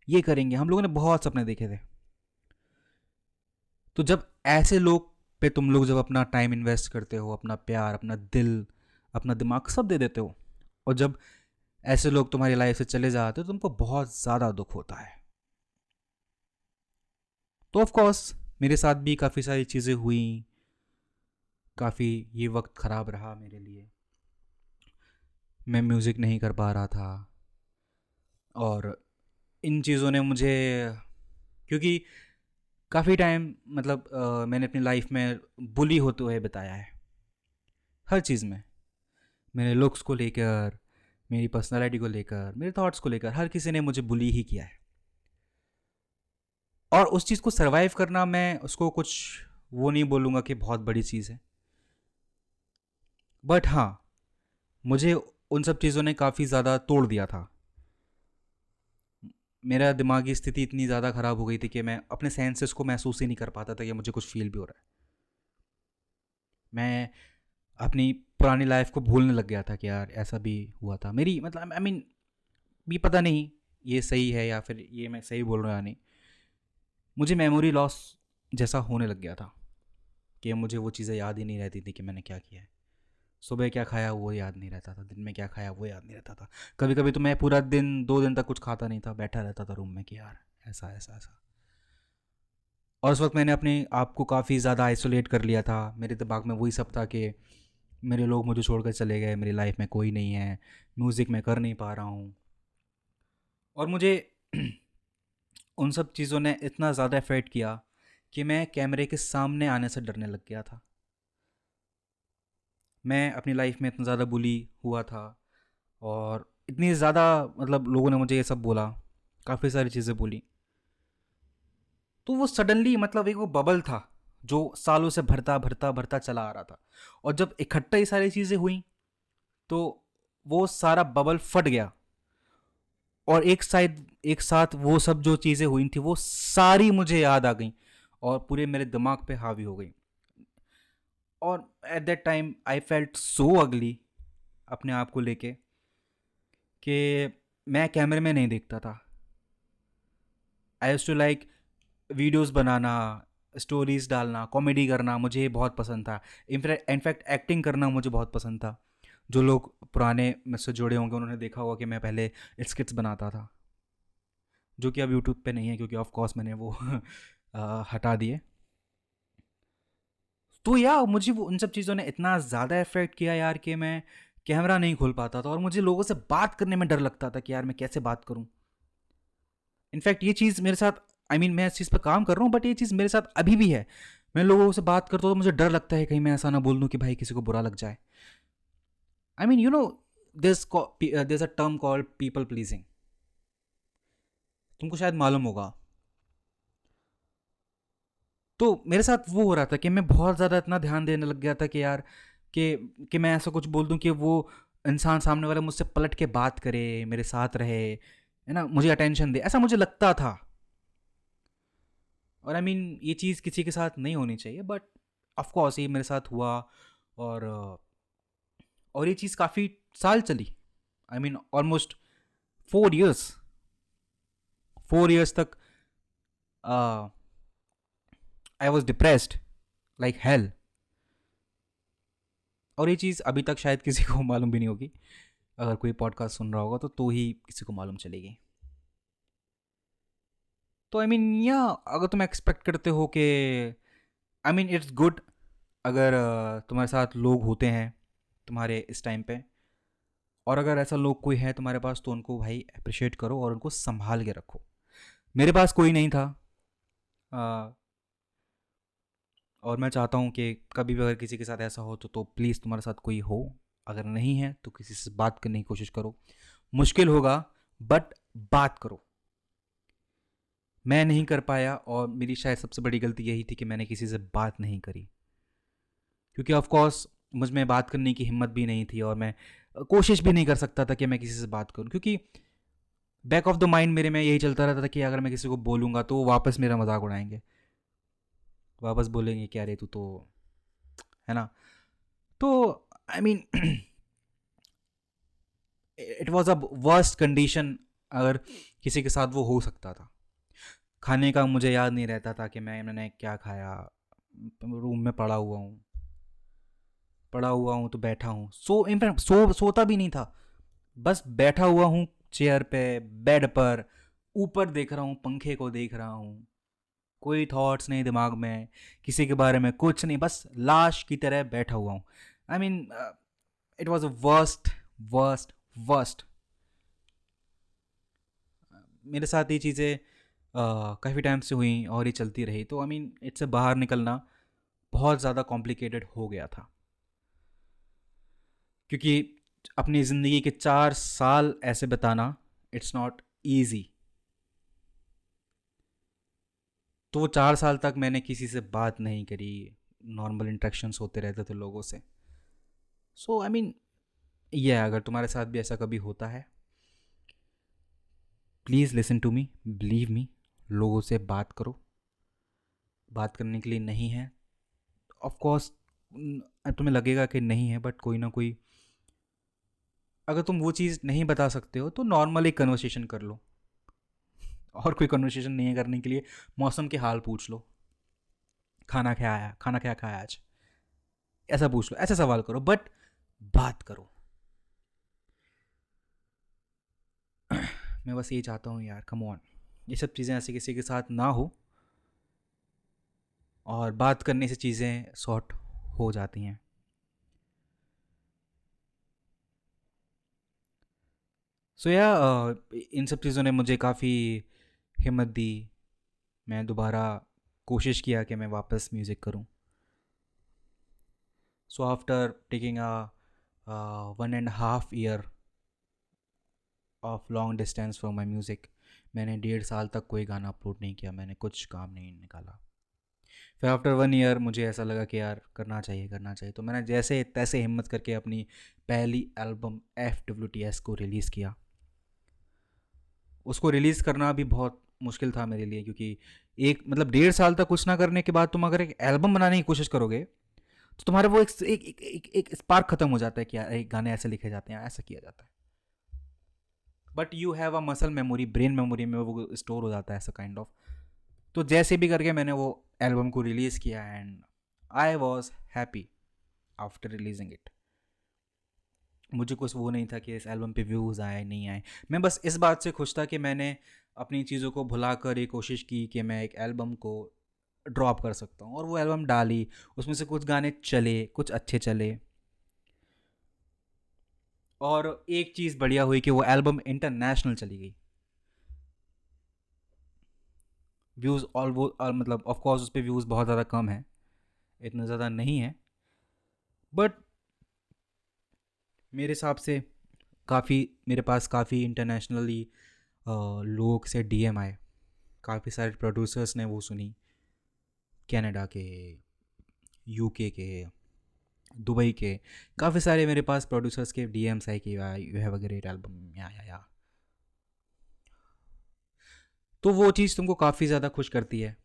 ये करेंगे। हम लोगों ने बहुत सपने देखे थे। तो जब ऐसे लोग पे तुम लोग जब अपना टाइम इन्वेस्ट करते हो, अपना प्यार, अपना दिल, अपना दिमाग सब दे देते हो, और जब ऐसे लोग तुम्हारी लाइफ से चले जाते हो तो तुमको बहुत ज़्यादा दुख होता है। तो ऑफ कोर्स मेरे साथ भी काफ़ी सारी चीज़ें हुई, काफ़ी ये वक्त ख़राब रहा मेरे लिए। मैं म्यूज़िक नहीं कर पा रहा था, और इन चीज़ों ने मुझे, क्योंकि काफ़ी टाइम मतलब मैंने अपनी लाइफ में बुली होते हुए बिताया है, हर चीज़ में। मेरे लुक्स को लेकर, मेरी पर्सनालिटी को लेकर, मेरे थॉट्स को लेकर, हर किसी ने मुझे बुली ही किया है। और उस चीज़ को सरवाइव करना, मैं उसको कुछ वो नहीं बोलूँगा कि बहुत बड़ी चीज़ है, बट हाँ, मुझे उन सब चीज़ों ने काफ़ी ज़्यादा तोड़ दिया था। मेरा दिमागी स्थिति इतनी ज़्यादा ख़राब हो गई थी कि मैं अपने सेंसेस को महसूस ही नहीं कर पाता था कि मुझे कुछ फील भी हो रहा है। मैं अपनी पुरानी लाइफ को भूलने लग गया था कि यार ऐसा भी हुआ था। मेरी मतलब आई मीन भी पता नहीं ये सही है या फिर ये मैं सही बोल रहा हूँ या नहीं, मुझे मेमोरी लॉस जैसा होने लग गया था कि मुझे वो चीज़ें याद ही नहीं रहती थी कि मैंने क्या किया है। सुबह क्या खाया वो याद नहीं रहता था, दिन में क्या खाया वो याद नहीं रहता था। कभी कभी तो मैं पूरा दिन 2 दिन तक कुछ खाता नहीं था, बैठा रहता था रूम में कि यार ऐसा ऐसा ऐसा। और उस वक्त मैंने अपने आप को काफ़ी ज़्यादा आइसोलेट कर लिया था। मेरे दिमाग में वही सब था कि मेरे लोग मुझे छोड़कर चले गए, मेरी लाइफ में कोई नहीं है, म्यूज़िक मैं कर नहीं पा रहा हूँ। और मुझे उन सब चीज़ों ने इतना ज़्यादा अफेक्ट किया कि मैं कैमरे के सामने आने से डरने लग गया था। मैं अपनी लाइफ में इतना ज़्यादा बुली हुआ था, और इतनी ज़्यादा मतलब लोगों ने मुझे ये सब बोला, काफ़ी सारी चीज़ें बोली। तो वो सडनली मतलब एक वो बबल था जो सालों से भरता भरता भरता चला आ रहा था, और जब इकट्ठा ये सारी चीज़ें हुई तो वो सारा बबल फट गया, और एक साथ वो सब जो चीज़ें हुई थी वो सारी मुझे याद आ गई और पूरे मेरे दिमाग पे हावी हो गई। और eight that time I felt so अगली अपने आप को लेके कि मैं कैमरे में नहीं देखता था। I used to like videos बनाना, स्टोरीज डालना, कॉमेडी करना मुझे बहुत पसंद था। इनफैक्ट एक्टिंग करना मुझे बहुत पसंद था। जो लोग पुराने मुझसे जुड़े होंगे उन्होंने देखा होगा कि मैं पहले स्किट्स बनाता था, जो कि अब यूट्यूब पे नहीं है क्योंकि ऑफ कोर्स मैंने वो हटा दिए। तो या मुझे वो उन सब चीज़ों ने इतना ज़्यादा इफेक्ट किया यार कि मैं कैमरा नहीं खोल पाता था, और मुझे लोगों से बात करने में डर लगता था कि यार मैं कैसे बात करूं। इनफैक्ट ये चीज़ मेरे साथ, मैं इस चीज़ पर काम कर रहा हूँ, बट ये चीज़ मेरे साथ अभी भी है। मैं लोगों से बात करता हूँ तो मुझे डर लगता है कहीं मैं ऐसा ना बोल दूँ कि भाई किसी को बुरा लग जाए। You know this a term called people pleasing, तुमको शायद मालूम होगा। तो मेरे साथ वो हो रहा था कि मैं बहुत ज़्यादा इतना ध्यान देने लग गया था कि यार कि मैं ऐसा कुछ बोल दूं कि वो इंसान सामने वाला मुझसे पलट के बात करे, मेरे साथ रहे, है ना, मुझे अटेंशन दे, ऐसा मुझे लगता था। और ये चीज़ किसी के साथ नहीं होनी चाहिए, बट ऑफ कोर्स ये मेरे साथ हुआ। और और ये चीज़ काफ़ी साल चली। ऑलमोस्ट 4 इयर्स, 4 इयर्स तक I was depressed like hell. और ये चीज़ अभी तक शायद किसी को मालूम भी नहीं होगी। अगर कोई पॉडकास्ट सुन रहा होगा तो ही किसी को मालूम चलेगी। तो या अगर तुम एक्सपेक्ट करते हो कि इट्स गुड अगर तुम्हारे साथ लोग होते हैं तुम्हारे इस टाइम पे, और अगर ऐसा लोग कोई है तुम्हारे पास तो उनको भाई अप्रिशिएट करो और उनको संभाल के रखो। मेरे पास कोई नहीं था, अ, और मैं चाहता हूँ कि कभी भी अगर किसी के साथ ऐसा हो तो प्लीज़ तुम्हारे साथ कोई हो। अगर नहीं है तो किसी से बात करने की कोशिश करो। मुश्किल होगा बट बात करो। मैं नहीं कर पाया, और मेरी शायद सबसे बड़ी गलती यही थी कि मैंने किसी से बात नहीं करी, क्योंकि ऑफ कोर्स मुझ में बात करने की हिम्मत भी नहीं थी, और मैं कोशिश भी नहीं कर सकता था कि मैं किसी से बात करूं, क्योंकि बैक ऑफ द माइंड मेरे में यही चलता रहता था कि अगर मैं किसी को बोलूँगा तो वो वापस मेरा मजाक उड़ाएंगे। वापस बोलेंगे कि अरे तू तो, है ना। तो I mean it was a worst condition, अगर किसी के साथ वो हो सकता था। खाने का मुझे याद नहीं रहता था कि मैंने क्या खाया। रूम में पड़ा हुआ हूँ तो बैठा हूँ, इनफैक्ट सोता भी नहीं था। बस बैठा हुआ हूँ चेयर पे, बेड पर, ऊपर देख रहा हूँ, पंखे को देख रहा हूँ। कोई थॉट्स नहीं दिमाग में, किसी के बारे में कुछ नहीं, बस लाश की तरह बैठा हुआ हूँ। I mean it was a worst worst worst. मेरे साथ ये चीज़ें काफ़ी टाइम से हुई और ये चलती रही, तो आई मीन इससे बाहर निकलना बहुत ज़्यादा कॉम्प्लिकेटेड हो गया था, क्योंकि अपनी ज़िंदगी के 4 साल ऐसे बताना, इट्स नॉट ईजी। तो वो 4 साल तक मैंने किसी से बात नहीं करी, नॉर्मल इंट्रैक्शंस होते रहते थे लोगों से। सो आई मीन ये अगर तुम्हारे साथ भी ऐसा कभी होता है, please listen to me, believe me, लोगों से बात करो। बात करने के लिए नहीं है, ऑफ कोर्स तुम्हें लगेगा कि नहीं है, बट कोई ना कोई, अगर तुम वो चीज़ नहीं बता सकते हो तो नॉर्मल एक कन्वर्सेशन कर लो। और कोई कन्वर्सेशन नहीं है करने के लिए, मौसम के हाल पूछ लो, खाना क्या खाया आज, ऐसा पूछ लो, ऐसा सवाल करो, बट बात करो। मैं बस ये चाहता हूँ यार, कम ऑन, ये सब चीज़ें ऐसे किसी के साथ ना हो, और बात करने से चीज़ें सॉर्ट हो जाती हैं। सो या इन सब चीज़ों ने मुझे काफ़ी हिम्मत दी। मैं दोबारा कोशिश किया कि मैं वापस म्यूज़िक करूं। So after taking a 1.5 year of long distance from my music, मैंने 1.5 साल तक कोई गाना अपलोड नहीं किया, मैंने कुछ काम नहीं निकाला। फिर आफ्टर 1 year मुझे ऐसा लगा कि यार करना चाहिए, तो मैंने जैसे तैसे हिम्मत करके अपनी पहली एल्बम FWTS को रिलीज़ किया। उसको रिलीज़ करना भी बहुत मुश्किल था मेरे लिए, क्योंकि एक मतलब 1.5 साल तक कुछ ना करने के बाद तुम अगर एक एल्बम बनाने की कोशिश करोगे, तो तुम्हारा वो एक स्पार्क खत्म हो जाता है कि यार एक गाने ऐसे लिखे जाते हैं, ऐसा किया जाता है। But you have a muscle memory, brain memory में वो स्टोर हो जाता है ऐसा काइंड ऑफ। तो जैसे भी करके मैंने वो एल्बम को रिलीज़ किया, and I was happy after releasing it. मुझे कुछ वो नहीं था कि इस एल्बम पे व्यूज़ आए नहीं आए। मैं बस इस बात से खुश था कि मैंने अपनी चीज़ों को भुलाकर ये कोशिश की कि मैं एक एल्बम को ड्रॉप कर सकता हूँ, और वो एल्बम डाली। उसमें से कुछ गाने चले, कुछ अच्छे चले, और एक चीज़ बढ़िया हुई कि वो एल्बम इंटरनेशनल चली गई। व्यूज़ मतलब ऑफ कोर्स उस पर व्यूज़ बहुत ज़्यादा कम है, इतना ज़्यादा नहीं है, बट मेरे हिसाब से काफ़ी, मेरे पास काफ़ी इंटरनेशनली लोग से DM आए। काफ़ी सारे प्रोड्यूसर्स ने वो सुनी, कनाडा के, UK के, दुबई के, काफ़ी सारे मेरे पास प्रोड्यूसर्स के DMs आए कि you have a great album, या। तो वो चीज़ तुमको काफ़ी ज़्यादा खुश करती है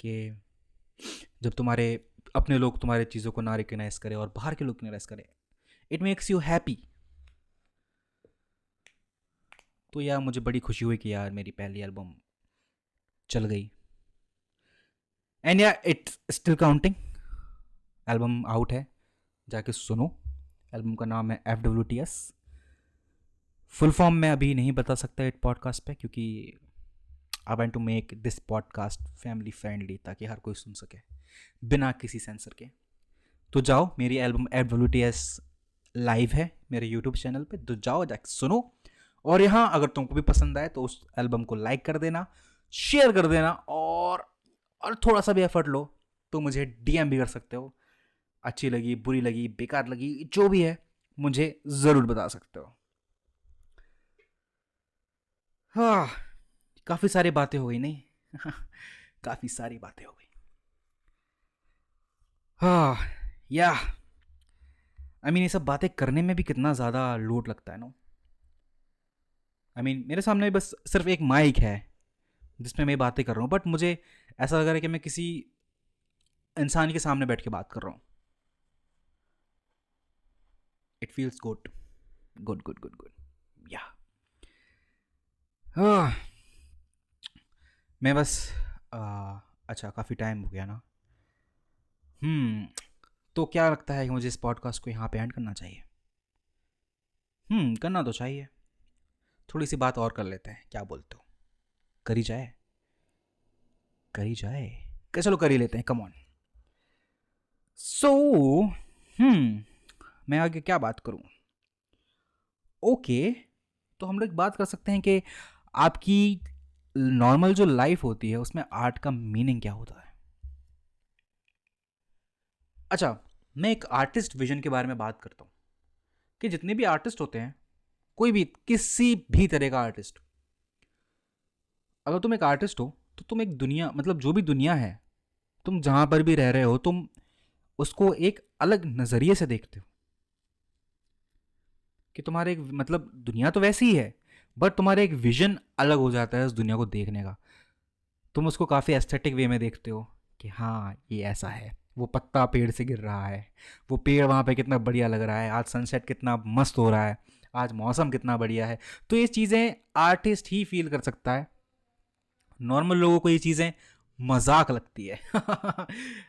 कि जब तुम्हारे अपने लोग तुम्हारे चीज़ों को ना रिकग्नाइज करें और बाहर के लोग रिकग्नाइज करें, इट मेक्स यू हैप्पी। तो यार मुझे बड़ी खुशी हुई कि यार मेरी पहली एल्बम चल गई, एंड या it's still counting. Album out है, जाके सुनो। एल्बम का नाम है FWTS। फुल फॉर्म मैं अभी नहीं बता सकता एक पॉडकास्ट पे, क्योंकि I want to make this podcast family friendly, ताकि हर कोई सुन सके बिना किसी सेंसर के। तो जाओ, मेरी एल्बम FWTS लाइव है मेरे यूट्यूब चैनल पे, तो जाओ जाके सुनो। और यहाँ अगर तुमको भी पसंद आए तो उस एल्बम को लाइक कर देना, शेयर कर देना, और थोड़ा सा भी एफर्ट लो तो मुझे DM भी कर सकते हो। अच्छी लगी, बुरी लगी, बेकार लगी, जो भी है मुझे ज़रूर बता सकते हो। हाँ, काफ़ी सारी बातें हो गई नहीं? काफ़ी सारी बातें हो गई। हाँ, या आई मीन ये सब बातें करने में भी कितना ज़्यादा लोड लगता है ना। आई मीन मेरे सामने बस सिर्फ एक माइक है जिसमें मैं बातें कर रहा हूँ, बट मुझे ऐसा लग रहा है कि मैं किसी इंसान के सामने बैठ के बात कर रहा हूँ. It feels good, good good good good. या मैं बस अच्छा काफ़ी टाइम हो गया ना. तो क्या लगता है कि मुझे इस पॉडकास्ट को यहाँ पे एंड करना चाहिए? करना तो चाहिए. थोड़ी सी बात और कर लेते हैं, क्या बोलते हो? करी जाए, करी जाए. चलो कर ही लेते हैं, कम ऑन. सो मैं आगे क्या बात करूं? ओके, तो हम लोग बात कर सकते हैं कि आपकी नॉर्मल जो लाइफ होती है उसमें आर्ट का मीनिंग क्या होता है. अच्छा, मैं एक आर्टिस्ट विजन के बारे में बात करता हूँ कि जितने भी आर्टिस्ट होते हैं, कोई भी किसी भी तरह का आर्टिस्ट, अगर तुम एक आर्टिस्ट हो तो तुम एक दुनिया, मतलब जो भी दुनिया है, तुम जहाँ पर भी रह रहे हो, तुम उसको एक अलग नज़रिए से देखते हो. कि तुम्हारे एक, मतलब दुनिया तो वैसी ही है, बट तुम्हारा एक विजन अलग हो जाता है उस दुनिया को देखने का. तुम उसको काफ़ी एस्थेटिक वे में देखते हो कि हाँ ये ऐसा है, वो पत्ता पेड़ से गिर रहा है, वो पेड़ वहाँ पे कितना बढ़िया लग रहा है, आज सनसेट कितना मस्त हो रहा है, आज मौसम कितना बढ़िया है. तो ये चीज़ें आर्टिस्ट ही फील कर सकता है. नॉर्मल लोगों को ये चीज़ें मजाक लगती है.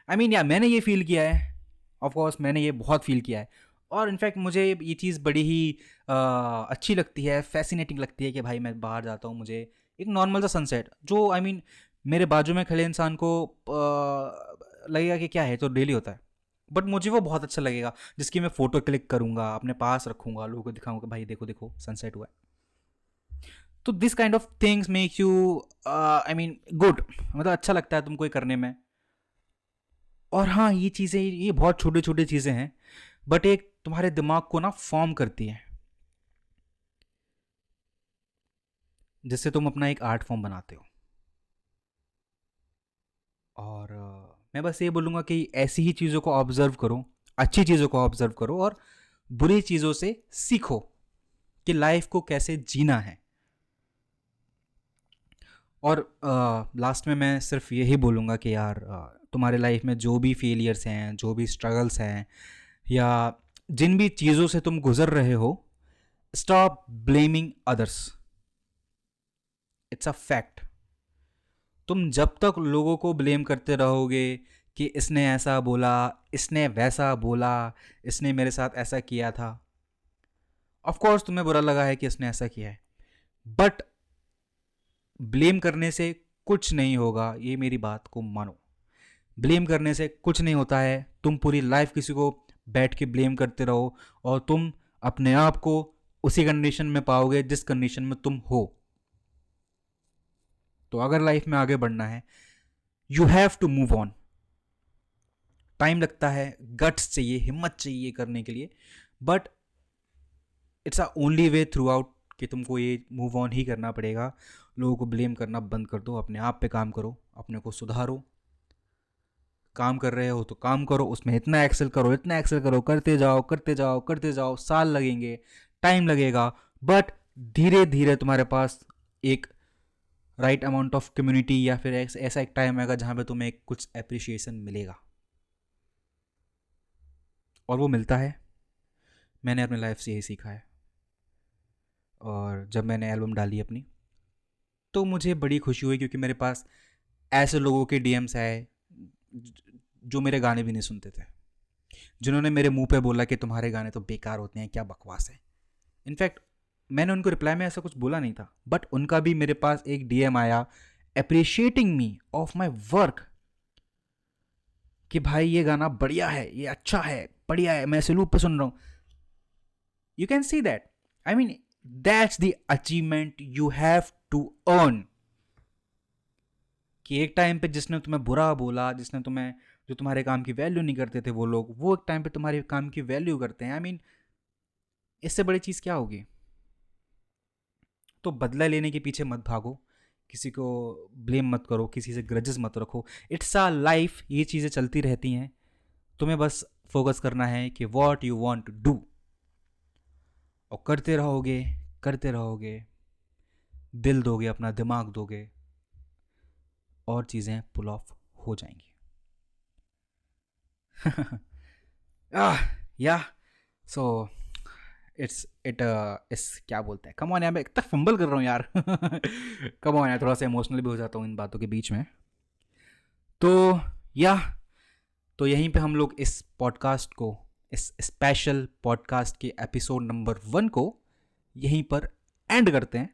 आई मीन या मैंने ये फील किया है. ऑफ कोर्स मैंने ये बहुत फील किया है. और इनफैक्ट मुझे ये चीज़ बड़ी ही अच्छी लगती है, फैसिनेटिंग लगती है कि भाई मैं बाहर जाता हूँ, मुझे एक नॉर्मल सा सनसेट जो आई मीन मेरे बाजू में खड़े इंसान को लगेगा कि क्या है, तो डेली होता है, बट मुझे वो बहुत अच्छा लगेगा, जिसकी मैं फ़ोटो क्लिक करूँगा, अपने पास रखूँगा, लोगों को दिखाऊँगा भाई देखो देखो सनसेट हुआ है. तो this kind of things make you I mean good, मतलब अच्छा लगता है तुमको ये करने में. और हाँ, ये चीज़ें, ये बहुत छोटी छोटी चीज़ें हैं, बट एक तुम्हारे दिमाग को ना फॉर्म करती है, जिससे तुम अपना एक आर्ट फॉर्म बनाते हो. और मैं बस ये बोलूँगा कि ऐसी ही चीज़ों को ऑब्ज़र्व करो, अच्छी चीज़ों को ऑब्ज़र्व करो, और बुरी चीज़ों से सीखो कि लाइफ को कैसे जीना है. और लास्ट में मैं सिर्फ यही बोलूँगा कि यार तुम्हारे लाइफ में जो भी फेलियर्स हैं, जो भी स्ट्रगल्स हैं, या जिन भी चीज़ों से तुम गुजर रहे हो, stop blaming others. It's a fact. तुम जब तक लोगों को ब्लेम करते रहोगे कि इसने ऐसा बोला, इसने वैसा बोला, इसने मेरे साथ ऐसा किया था, ऑफ कोर्स तुम्हें बुरा लगा है कि इसने ऐसा किया है, बट ब्लेम करने से कुछ नहीं होगा, ये मेरी बात को मानो. ब्लेम करने से कुछ नहीं होता है. तुम पूरी लाइफ किसी को बैठ के ब्लेम करते रहो, और तुम अपने आप को उसी कंडीशन में पाओगे जिस कंडीशन में तुम हो. तो अगर लाइफ में आगे बढ़ना है, you have to move on. Time लगता है, गट्स चाहिए, हिम्मत चाहिए करने के लिए, but it's a only way through out कि तुमको ये मूव ऑन ही करना पड़ेगा. लोगों को ब्लेम करना बंद कर दो, अपने आप पे काम करो, अपने को सुधारो. काम कर रहे हो तो काम करो, उसमें इतना एक्सेल करो, इतना एक्सेल करो, करते जाओ करते जाओ करते जाओ. साल लगेंगे, टाइम लगेगा, बट धीरे धीरे तुम्हारे पास एक राइट अमाउंट ऑफ कम्युनिटी, या फिर ऐसा एक टाइम आएगा जहाँ पे तुम्हें कुछ अप्रिसिएशन मिलेगा. और वो मिलता है. मैंने अपनी लाइफ से यही सीखा है. और जब मैंने एल्बम डाली अपनी, तो मुझे बड़ी खुशी हुई, क्योंकि मेरे पास ऐसे लोगों के डीएम्स आए जो मेरे गाने भी नहीं सुनते थे, जिन्होंने मेरे मुंह पे बोला कि तुम्हारे गाने तो बेकार होते हैं, क्या बकवास है. इनफैक्ट मैंने उनको रिप्लाई में ऐसा कुछ बोला नहीं था, बट उनका भी मेरे पास एक डीएम आया appreciating me of my work, कि भाई ये गाना बढ़िया है, ये अच्छा है, बढ़िया है, मैं इसे लूप पे सुन रहा हूँ. You can see that. I mean that's the achievement you have to earn. कि एक टाइम पे जिसने तुम्हें बुरा बोला, जिसने तुम्हें, जो तुम्हारे काम की वैल्यू नहीं करते थे वो लोग, वो एक टाइम पे तुम्हारे काम की वैल्यू करते हैं. आई मीन इससे बड़ी चीज़ क्या होगी. तो बदला लेने के पीछे मत भागो, किसी को ब्लेम मत करो, किसी से ग्रजेस मत रखो. इट्स अ लाइफ, ये चीज़ें चलती रहती हैं. तुम्हें बस फोकस करना है कि what you want to do, और करते रहोगे, करते रहोगे, दिल दोगे, अपना दिमाग दोगे, और चीज़ें पुल ऑफ हो जाएंगी. या सो इस क्या बोलते हैं, कम ऑन यार, मैं इतना फंबल कर रहा हूँ यार। कम ऑन यार, थोड़ा सा इमोशनल भी हो जाता हूँ इन बातों के बीच में। तो या तो यहीं पे हम लोग इस पॉडकास्ट को, इस स्पेशल पॉडकास्ट के एपिसोड नंबर 1 को यहीं पर एंड करते हैं।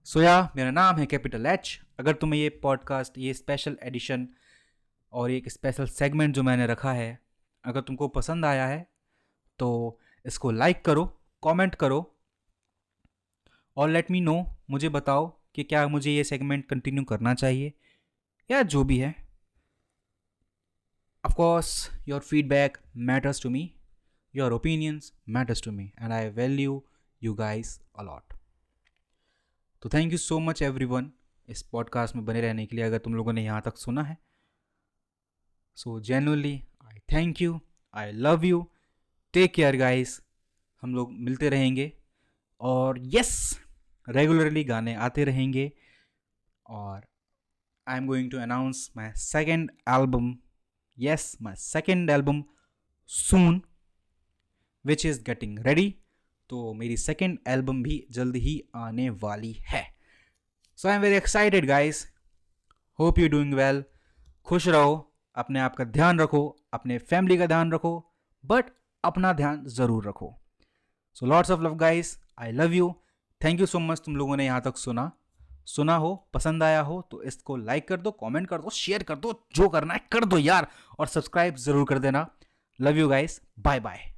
सो या मेरा नाम है कैपिटल एच। अगर तुम्हें ये पॉडकास्ट, ये स्पेशल एडिशन और एक स्पेशल सेगमेंट जो मैंने रखा है, अगर तुमको पसंद आया है तो इसको लाइक करो, कमेंट करो और लेट मी नो, मुझे बताओ कि क्या मुझे ये सेगमेंट कंटिन्यू करना चाहिए या जो भी है। Of course your feedback matters to me, your opinions matters to me and I value you guys a lot. तो thank you so much everyone इस पॉडकास्ट में बने रहने के लिए, अगर तुम लोगों ने यहाँ तक सुना है। So genuinely I thank you, I love you, take care guys. हम लोग मिलते रहेंगे और यस, रेगुलरली गाने आते रहेंगे और I am going to announce my second album, yes my second album soon, which is getting ready. तो मेरी सेकेंड एल्बम भी जल्द ही आने वाली है। So I am very excited guys, hope you doing well. खुश रहो, अपने आप का ध्यान रखो, अपने फैमिली का ध्यान रखो, बट अपना ध्यान ज़रूर रखो। So lots of love guys, I love you, thank you so much तुम लोगों ने यहाँ तक सुना हो, पसंद आया हो तो इसको लाइक कर दो, कमेंट कर दो, शेयर कर दो, जो करना है कर दो यार, और सब्सक्राइब ज़रूर कर देना। Love you guys, bye bye.